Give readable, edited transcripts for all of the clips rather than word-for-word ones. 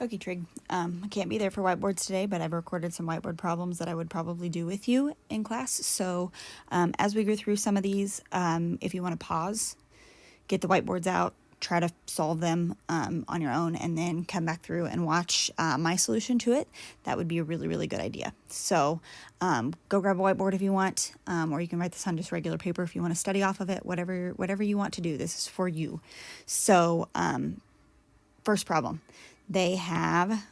Okay, Trig. I can't be there for whiteboards today, but I've recorded some whiteboard problems that I would probably do with you in class. So as we go through some of these, if you want to pause, get the whiteboards out, try to solve them on your own, and then come back through and watch my solution to it, that would be a really, really good idea. So go grab a whiteboard if you want, or you can write this on just regular paper if you want to study off of it, whatever you want to do. This is for you. So first problem. They have,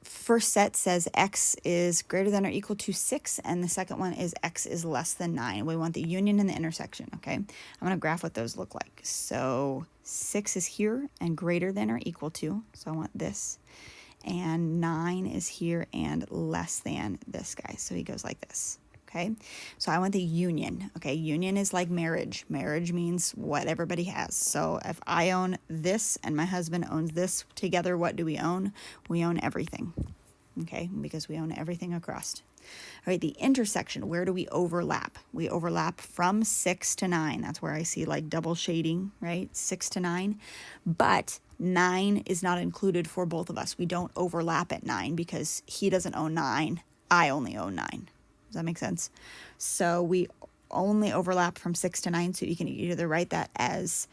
first set says x is greater than or equal to 6, and the second one is x is less than 9. We want the union and the intersection, okay? I'm going to graph what those look like. So 6 is here and greater than or equal to, so I want this. And 9 is here and less than this guy, so he goes like this. Okay, so I want the union. Okay, union is like marriage. Marriage means what everybody has. So if I own this and my husband owns this together, what do we own? We own everything. Okay, because we own everything across. All right, the intersection, where do we overlap? We overlap from 6 to 9. That's where I see like double shading, right? 6 to 9. But 9 is not included for both of us. We don't overlap at 9 because he doesn't own 9. I only own 9. Does that make sense? So we only overlap from 6 to 9, so you can either write that as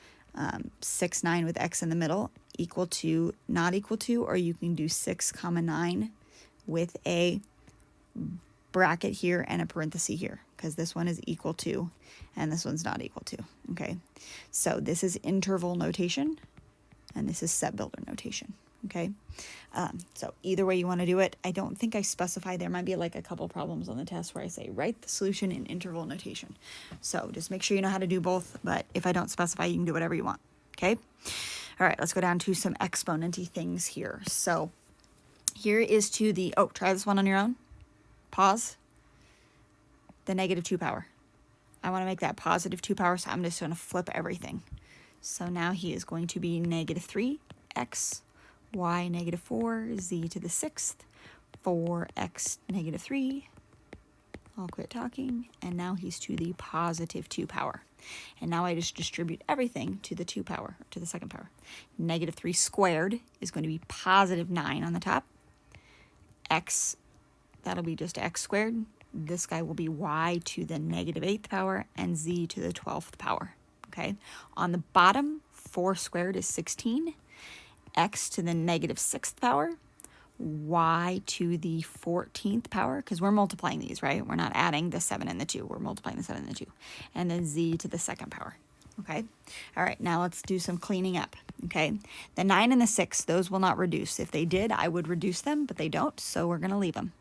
6, 9 with x in the middle, equal to, not equal to, or you can do 6, 9 with a bracket here and a parenthesis here, because this one is equal to, and this one's not equal to, okay? So this is interval notation, and this is set builder notation. Okay, so either way you want to do it. I don't think I specify. There might be like a couple problems on the test where I say write the solution in interval notation. So just make sure you know how to do both, but if I don't specify, you can do whatever you want. Okay, all right, let's go down to some exponent-y things here. So here is to the, oh, try this one on your own. Pause. The negative 2 power. I want to make that positive 2 power, so I'm just going to flip everything. So now he is going to be negative 3x y negative 4, z to the 6th, 4x negative 3. I'll quit talking. And now he's to the positive 2 power. And now I just distribute everything to the 2 power, to the second power. Negative 3 squared is going to be positive 9 on the top. X, that'll be just x squared. This guy will be y to the negative 8th power and z to the 12th power. Okay. On the bottom, 4 squared is 16. X to the negative 6th power, y to the 14th power, because we're multiplying these, right? We're not adding the 7 and the 2. We're multiplying the 7 and the 2. And then z to the 2nd power, okay? All right, now let's do some cleaning up, okay? The 9 and the 6, those will not reduce. If they did, I would reduce them, but they don't, so we're going to leave them.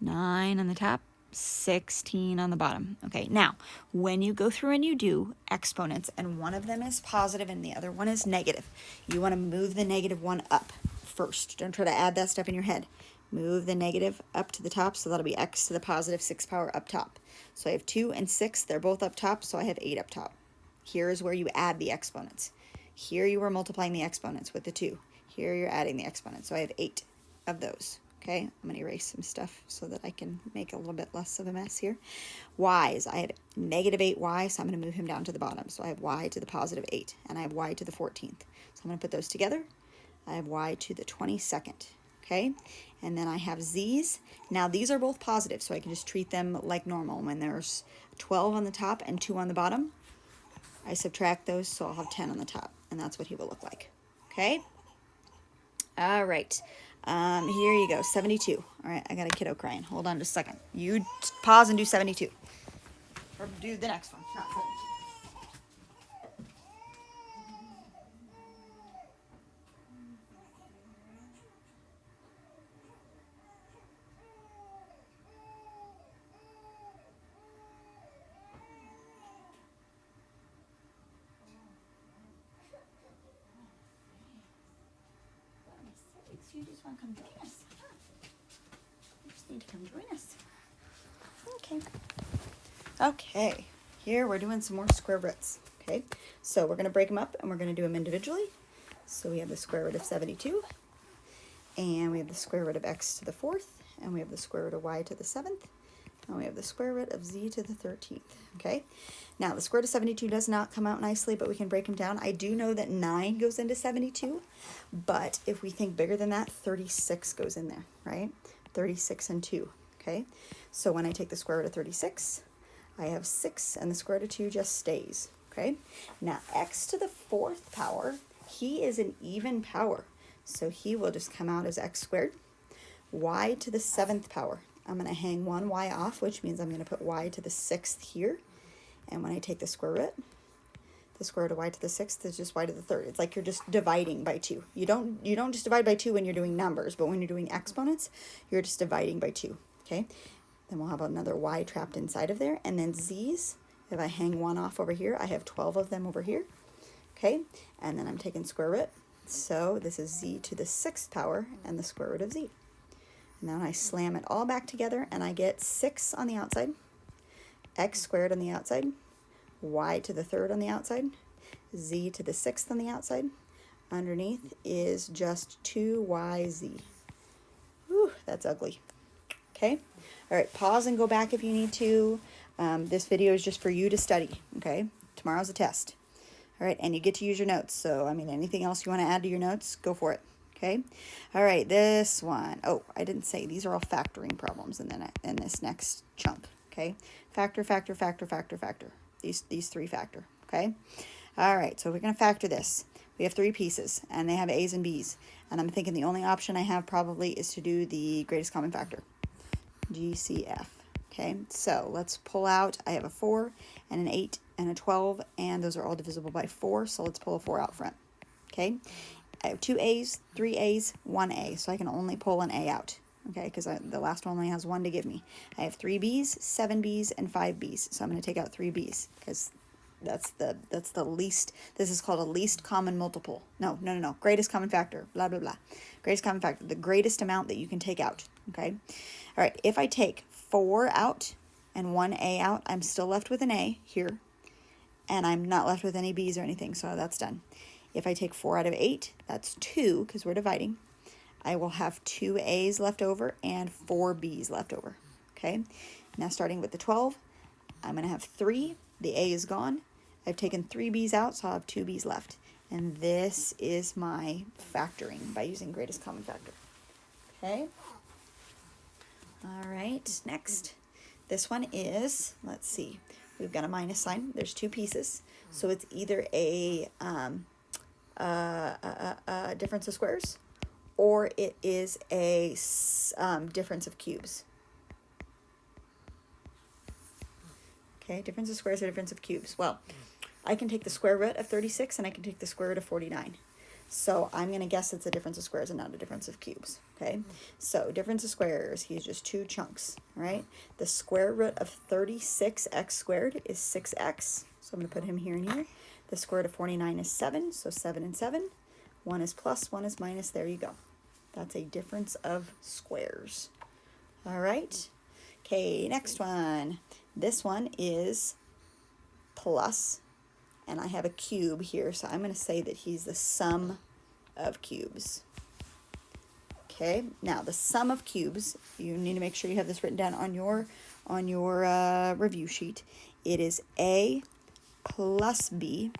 9 on the top, 16 on the bottom. Okay, now, when you go through and you do exponents, and one of them is positive and the other one is negative, you want to move the negative one up first. Don't try to add that stuff in your head. Move the negative up to the top, so that'll be x to the positive 6 power up top. So I have 2 and 6, they're both up top, so I have 8 up top. Here is where you add the exponents. Here you are multiplying the exponents with the 2. Here you're adding the exponents, so I have 8 of those. Okay, I'm going to erase some stuff so that I can make a little bit less of a mess here. Y's, I have negative 8y, so I'm going to move him down to the bottom. So I have y to the positive 8, and I have y to the 14th. So I'm going to put those together. I have y to the 22nd, okay? And then I have z's. Now these are both positive, so I can just treat them like normal. When there's 12 on the top and 2 on the bottom, I subtract those, so I'll have 10 on the top, and that's what he will look like, okay? All right. Here you go, 72. All right, I got a kiddo crying. Hold on just a second. You pause and do 72. Or do the next one, not 72. You just want to come join us. You just need to come join us. Okay. Okay. Here we're doing some more square roots. Okay. So we're going to break them up and we're going to do them individually. So we have the square root of 72. And we have the square root of x to the 4th. And we have the square root of y to the 7th. And we have the square root of z to the 13th, okay? Now, the square root of 72 does not come out nicely, but we can break them down. I do know that 9 goes into 72, but if we think bigger than that, 36 goes in there, right? 36 and 2, okay? So when I take the square root of 36, I have 6, and the square root of 2 just stays, okay? Now, x to the 4th power, he is an even power, so he will just come out as x squared. Y to the 7th power, I'm going to hang one y off, which means I'm going to put y to the 6th here. And when I take the square root of y to the 6th is just y to the 3rd. It's like you're just dividing by 2. You don't just divide by 2 when you're doing numbers, but when you're doing exponents, you're just dividing by 2, okay? Then we'll have another y trapped inside of there. And then z's, if I hang one off over here, I have 12 of them over here, okay? And then I'm taking square root. So this is z to the 6th power and the square root of z. And then I slam it all back together, and I get 6 on the outside, x squared on the outside, y to the 3rd on the outside, z to the 6th on the outside. Underneath is just 2yz. Whew, that's ugly. Okay? All right, pause and go back if you need to. This video is just for you to study, okay? Tomorrow's a test. All right, and you get to use your notes. So, I mean, anything else you want to add to your notes, go for it. Okay, all right, this one. Oh, I didn't say these are all factoring problems in this next chunk. Okay, factor. These 3 factor. Okay, all right. So we're gonna factor this. We have 3 pieces, and they have a's and b's. And I'm thinking the only option I have probably is to do the greatest common factor, GCF. Okay, so let's pull out. I have a 4 and an 8 and a 12, and those are all divisible by 4. So let's pull a 4 out front. Okay. I have 2 A's, 3 A's, 1 A, so I can only pull an A out, okay, because the last one only has 1 to give me. I have 3 B's, 7 B's, and 5 B's, so I'm going to take out 3 B's, because that's the least, this is called a least common multiple. No, greatest common factor, blah, blah, blah. Greatest common factor, the greatest amount that you can take out, okay? All right, if I take 4 out and 1 A out, I'm still left with an A here, and I'm not left with any B's or anything, so that's done. If I take 4 out of 8, that's 2, because we're dividing. I will have 2 A's left over and 4 B's left over, okay? Now starting with the 12, I'm going to have 3. The A is gone. I've taken 3 B's out, so I'll have 2 B's left. And this is my factoring by using greatest common factor, okay? All right, next. This one is, let's see, we've got a minus sign. There's 2 pieces, so it's either a difference of squares, or it is a difference of cubes. Okay, difference of squares or difference of cubes. Well, I can take the square root of 36 and I can take the square root of 49. So I'm going to guess it's a difference of squares and not a difference of cubes. Okay, so difference of squares, he's just 2 chunks, right? The square root of 36x squared is 6x. So I'm going to put him here and here. The square root of 49 is 7, so 7 and 7. 1 is plus, 1 is minus. There you go. That's a difference of squares. All right. Okay, next one. This one is plus, and I have a cube here, so I'm going to say that he's the sum of cubes. Okay, now the sum of cubes, you need to make sure you have this written down on your review sheet. It is A plus B,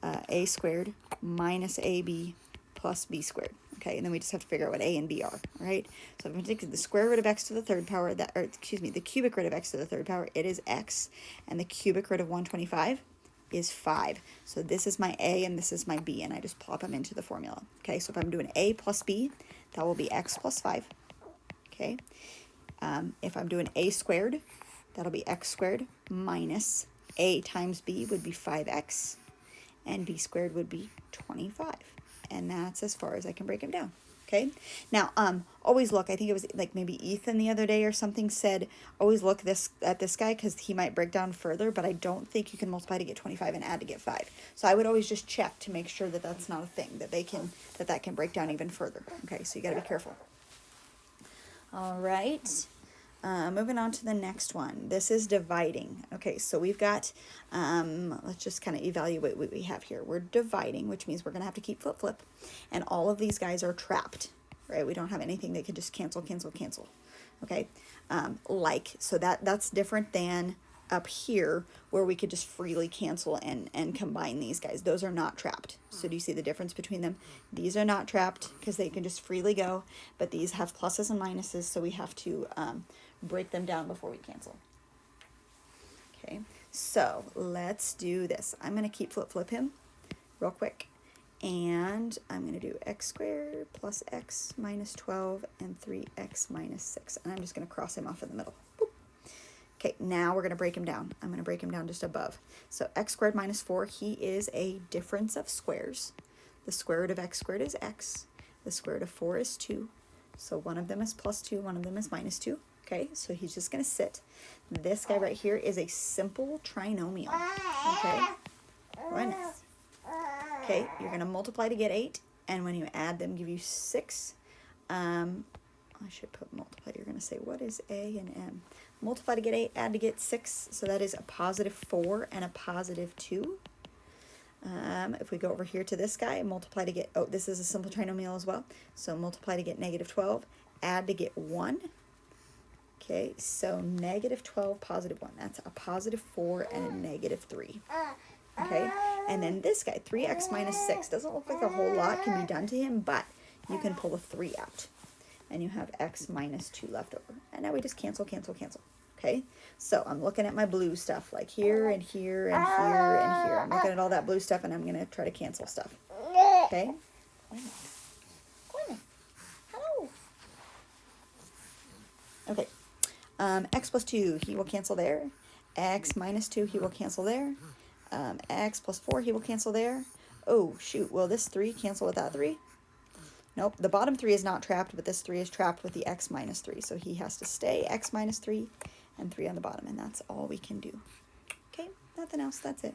A squared minus AB plus B squared. Okay, and then we just have to figure out what A and B are, right? So if I'm taking the square root of x to the 3rd power, the cubic root of x to the 3rd power, it is x, and the cubic root of 125 is 5. So this is my A and this is my B, and I just plop them into the formula. Okay, so if I'm doing A plus B, that will be x plus 5. Okay, if I'm doing A squared, that'll be x squared minus A times B would be 5x, and B squared would be 25. And that's as far as I can break them down. Okay, now always look, I think it was like maybe Ethan the other day or something said, always look at this guy because he might break down further, but I don't think you can multiply to get 25 and add to get 5. So I would always just check to make sure that that's not a thing, that that can break down even further. Okay, so you got to be careful. All right. Moving on to the next one. This is dividing. Okay, so we've got, let's just kind of evaluate what we have here. We're dividing, which means we're going to have to keep flip. And all of these guys are trapped, right? We don't have anything that can just cancel. okay? So that's different than up here where we could just freely cancel and combine these guys. Those are not trapped. So do you see the difference between them? These are not trapped because they can just freely go, but these have pluses and minuses, so we have to break them down before we cancel. Okay, so let's do this. I'm going to keep flip him real quick. And I'm going to do x squared plus x minus 12 and 3x minus 6. And I'm just going to cross him off in the middle. Boop. Okay, now we're going to break him down. I'm going to break him down just above. So x squared minus 4, he is a difference of squares. The square root of x squared is x. The square root of 4 is 2. So one of them is plus 2, one of them is minus 2. Okay, so he's just going to sit. This guy right here is a simple trinomial. Okay, goodness. Okay, you're going to multiply to get 8, and when you add them, give you 6. I should put multiply. You're going to say, what is A and M? Multiply to get 8, add to get 6, so that is a positive 4 and a positive 2. If we go over here to this guy, multiply to get, oh, this is a simple trinomial as well, so multiply to get negative 12, add to get 1. Okay, so negative 12, positive 1. That's a positive 4 and a negative 3. Okay, and then this guy, 3x minus 6, doesn't look like a whole lot can be done to him, but you can pull a 3 out, and you have x minus 2 left over. And now we just cancel, cancel, cancel. Okay, so I'm looking at my blue stuff, like here and here and here and here. I'm looking at all that blue stuff, and I'm going to try to cancel stuff. Okay? Hello. Okay, x plus 2, he will cancel there. X minus 2, he will cancel there. X plus 4, he will cancel there. Oh, shoot. Will this 3 cancel with that 3? Nope. The bottom 3 is not trapped, but this 3 is trapped with the x minus 3. So he has to stay x minus 3 and 3 on the bottom, and that's all we can do. Okay, nothing else. That's it.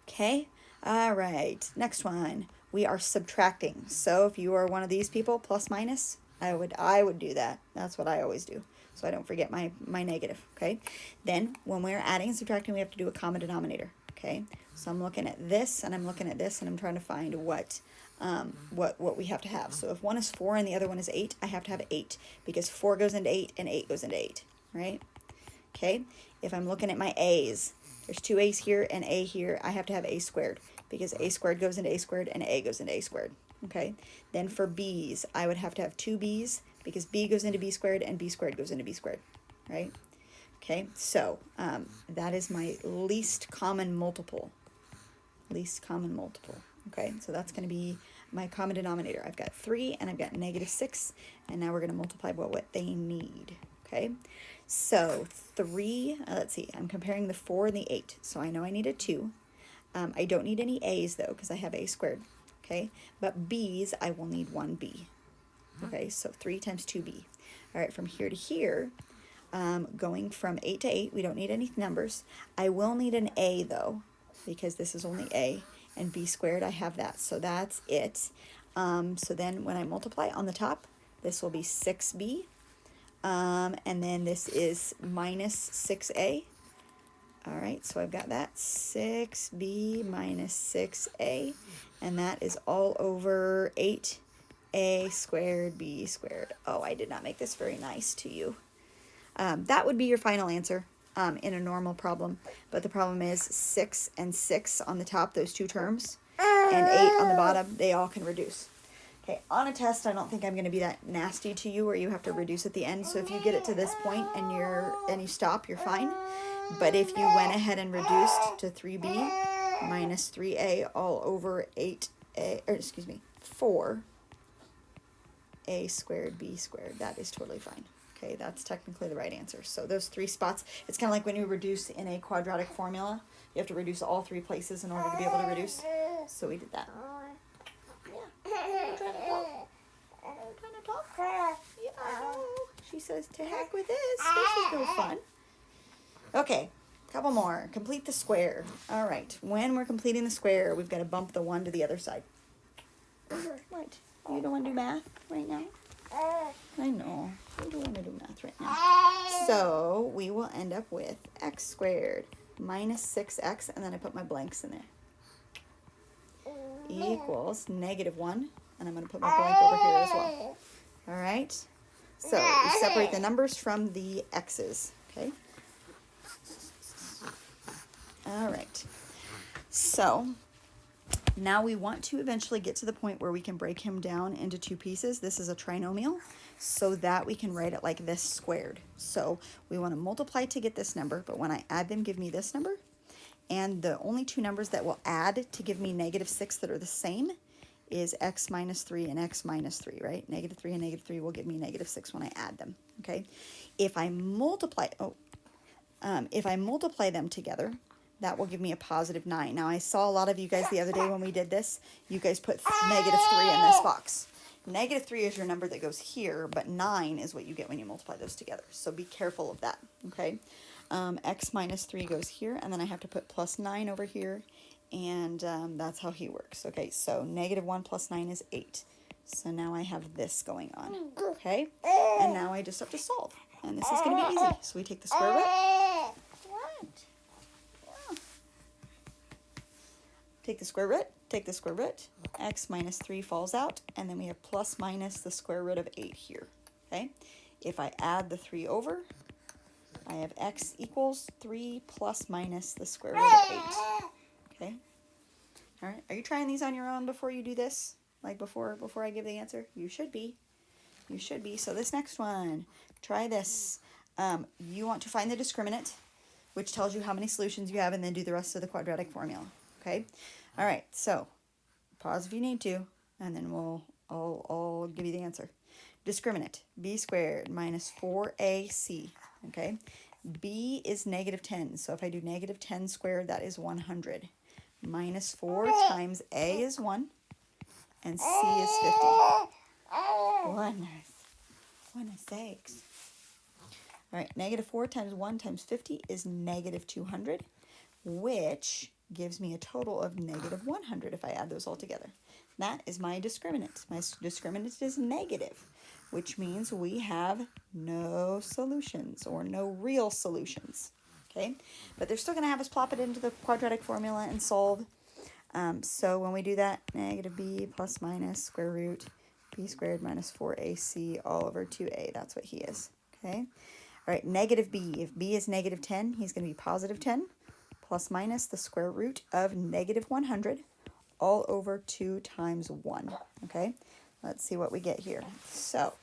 Okay, all right. Next one. We are subtracting. So if you are one of these people, plus minus, I would do that. That's what I always do, so I don't forget my negative, okay? Then when we're adding and subtracting, we have to do a common denominator, okay? So I'm looking at this, and I'm looking at this, and I'm trying to find what we have to have. So if one is 4 and the other one is 8, I have to have 8, because 4 goes into 8 and 8 goes into 8, right? Okay, if I'm looking at my a's, there's 2 a's here and a here, I have to have a squared, because a squared goes into a squared and a goes into a squared. Okay, then for b's, I would have to have 2 b's, because b goes into b squared and b squared goes into b squared, right? Okay, so that is my least common multiple. Least common multiple. Okay, so that's going to be my common denominator. I've got 3 and I've got negative 6, and now we're going to multiply by what they need. Okay, so 3, let's see, I'm comparing the 4 and the 8, so I know I need a 2. I don't need any a's though, because I have a squared. Okay, but b's, I will need 1b. Okay, so 3 times 2b. All right, from here to here, going from 8 to 8, we don't need any numbers. I will need an a though, because this is only a, and b squared, I have that, so that's it. So then when I multiply on the top, this will be 6b, and then this is minus 6a. All right, so I've got that, 6b minus 6a, and that is all over 8a squared b squared. Oh, I did not make this very nice to you. That would be your final answer in a normal problem, but the problem is 6 and 6 on the top, those two terms, and 8 on the bottom, they all can reduce. Okay, on a test, I don't think I'm going to be that nasty to you where you have to reduce at the end, so if you get it to this point and you stop, you're fine. But if you went ahead and reduced to 3b minus 3a all over 4a squared b squared, that is totally fine. Okay, that's technically the right answer. So those 3 spots, it's kind of like when you reduce in a quadratic formula. You have to reduce all 3 places in order to be able to reduce. So we did that. Yeah. Trying to talk? Yeah, I know. She says, to heck with this. This is no fun. Okay, couple more. Complete the square. All right, when we're completing the square, we've got to bump the 1 to the other side. What? You don't want to do math right now? I know. You don't want to do math right now. So we will end up with x squared minus 6x, and then I put my blanks in there, equals negative 1, and I'm going to put my blank over here as well. All right. So we separate the numbers from the x's, okay? All right. So now we want to eventually get to the point where we can break him down into two pieces. This is a trinomial, so that we can write it like this squared. So we want to multiply to get this number, but when I add them, give me this number. And the only two numbers that will add to give me -6 that are the same is x minus 3 and x minus 3, right? -3 and -3 will give me -6 when I add them, okay? If I multiply them together, that will give me a +9. Now, I saw a lot of you guys the other day when we did this, you guys put -3 in this box. -3 is your number that goes here, but 9 is what you get when you multiply those together. So be careful of that, okay? X minus 3 goes here, and then I have to put +9 over here, and that's how he works. Okay, so -1 plus 9 is 8. So now I have this going on, okay? And now I just have to solve, and this is going to be easy. So we take the square root. What? Yeah. Take the square root, take the square root. X minus 3 falls out, and then we have plus minus the square root of 8 here, okay? If I add the 3 over, I have x equals 3 plus minus the square root of 8. Okay? All right. Are you trying these on your own before you do this? Like before I give the answer? You should be. You should be. So this next one, try this. You want to find the discriminant, which tells you how many solutions you have, and then do the rest of the quadratic formula. Okay? All right. So pause if you need to, and then I'll give you the answer. Discriminant, b squared minus 4ac. Okay, b is -10, so if I do -10 squared, that is 100. Minus 4 times a is 1, and c is 50. Goodness sakes. All right, -4 times 1 times 50 is -200, which gives me a total of -100 if I add those all together. That is my discriminant. My discriminant is negative, which means we have no solutions or no real solutions, okay? But they're still going to have us plop it into the quadratic formula and solve. So when we do that, -b plus minus square root b squared minus 4ac all over 2a. That's what he is, okay? All right, -b. If b is -10, he's going to be +10 plus minus the square root of -100 all over 2 times 1, okay? Let's see what we get here. So,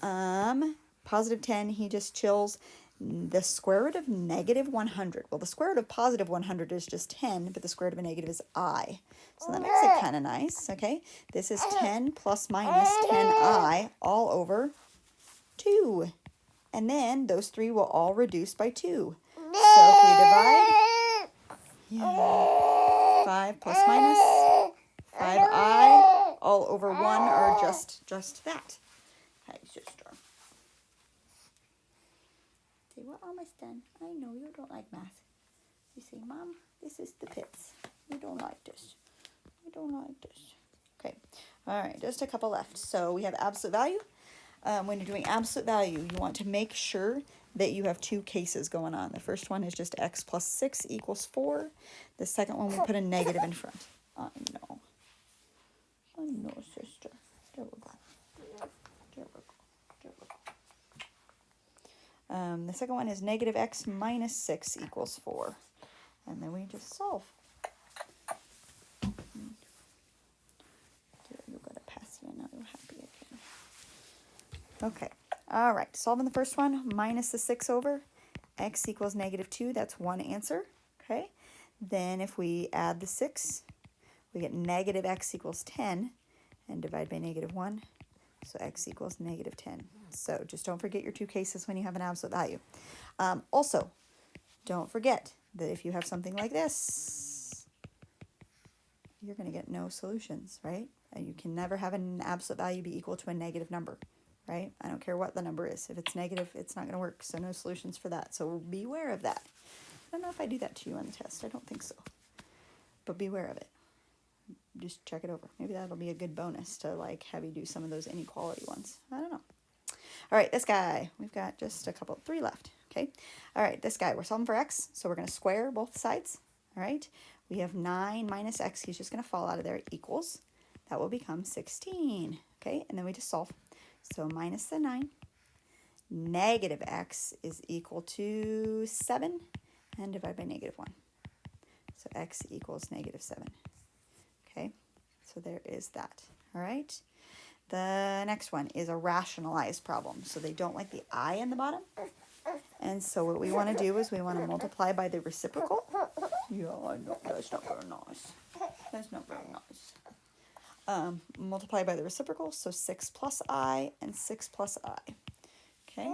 +10, he just chills. The square root of -100. Well, the square root of +100 is just 10, but the square root of a negative is I. So that makes it kind of nice, okay? This is 10 plus minus 10i all over 2. And then those 3 will all reduce by 2. So if we divide, 5 plus minus 5i all over 1, or just that. Hi, sister. Say, we're almost done. I know you don't like math. You say, Mom, this is the pits. You don't like this. You don't like this. Okay. All right, just a couple left. So we have absolute value. When you're doing absolute value, you want to make sure that you have two cases going on. The first one is just x plus 6 equals 4. The second one, we put a negative in front. I know. I know, sister. There we go. There we go. There we go. The second one is -x minus 6 equals 4. And then we just solve. You got a pass it, and now you're happy again. Okay. All right. Solving the first one, minus the 6 over. X equals -2. That's one answer. Okay. Then if we add the 6, we get -x equals 10 and divide by -1. So x equals -10. So just don't forget your two cases when you have an absolute value. Also, don't forget that if you have something like this, you're going to get no solutions, right? And you can never have an absolute value be equal to a negative number, right? I don't care what the number is. If it's negative, it's not going to work. So no solutions for that. So beware of that. I don't know if I do that to you on the test. I don't think so. But beware of it. Just check it over. Maybe that'll be a good bonus to like have you do some of those inequality ones. I don't know. All right, this guy. We've got just a couple, 3 left. Okay. All right, this guy. We're solving for x, so we're going to square both sides. All right. We have 9 minus x. He's just going to fall out of there. Equals. That will become 16. Okay, and then we just solve. So minus the 9. Negative x is equal to 7 and divide by negative 1. So x equals negative 7. Okay, so there is that. All right. The next one is a rationalized problem. So they don't like the I in the bottom. And so what we want to do is we want to multiply by the reciprocal. Yeah, I know, that's not very nice. That's not very nice. Multiply by the reciprocal, so 6 plus I and 6 plus I. Okay?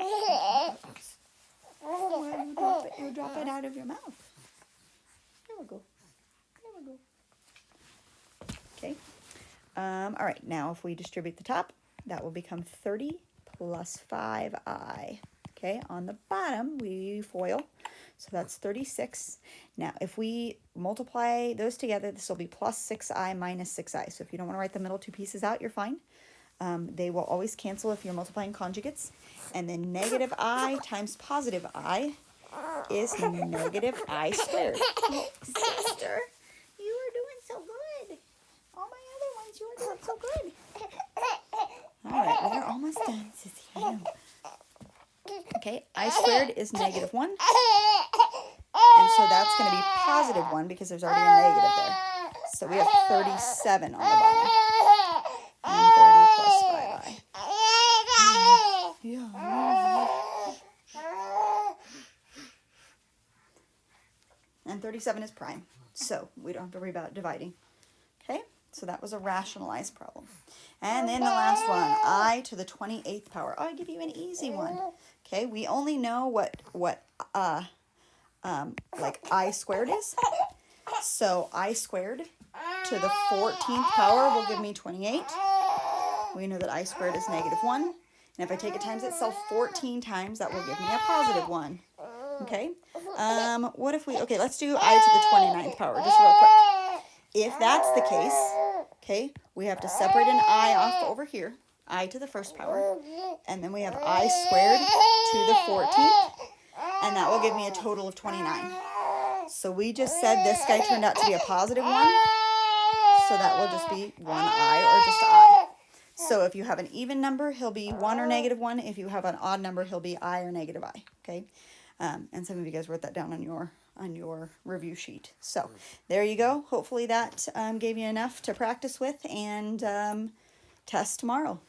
Oh, you drop it out of your mouth. There we go. There we go. Okay. All right, now if we distribute the top, that will become 30 plus 5I. Okay, on the bottom, we FOIL, so that's 36. Now, if we multiply those together, this will be plus 6I minus 6I. So if you don't want to write the middle two pieces out, you're fine. They will always cancel if you're multiplying conjugates. And then negative I times positive I is negative I squared. Oh, sister, you are doing so good. All my other ones, you are doing so good. All right, we're almost done, Sissy. I know. Okay, I squared is negative 1. And so that's going to be positive 1 because there's already a negative there. So we have 37 on the bottom. And 30 plus 5I. Yeah. And 37 is prime. So we don't have to worry about dividing. Okay, so that was a rationalized problem. And then the last one, I to the 28th power. Oh, I give you an easy one. Okay, we only know what like I squared is. So I squared to the 14th power will give me 28. We know that I squared is negative 1. And if I take it times itself 14 times, that will give me a positive 1. Okay, what if we, okay, let's do I to the 29th power, just real quick. If that's the case, okay, we have to separate an I off over here, I to the first power, and then we have I squared to the 14th, and that will give me a total of 29. So we just said this guy turned out to be a positive 1, so that will just be 1I or just I. So if you have an even number, he'll be 1 or negative 1. If you have an odd number, he'll be I or negative I, okay? And some of you guys wrote that down on your review sheet. So there you go. Hopefully that gave you enough to practice with and test tomorrow.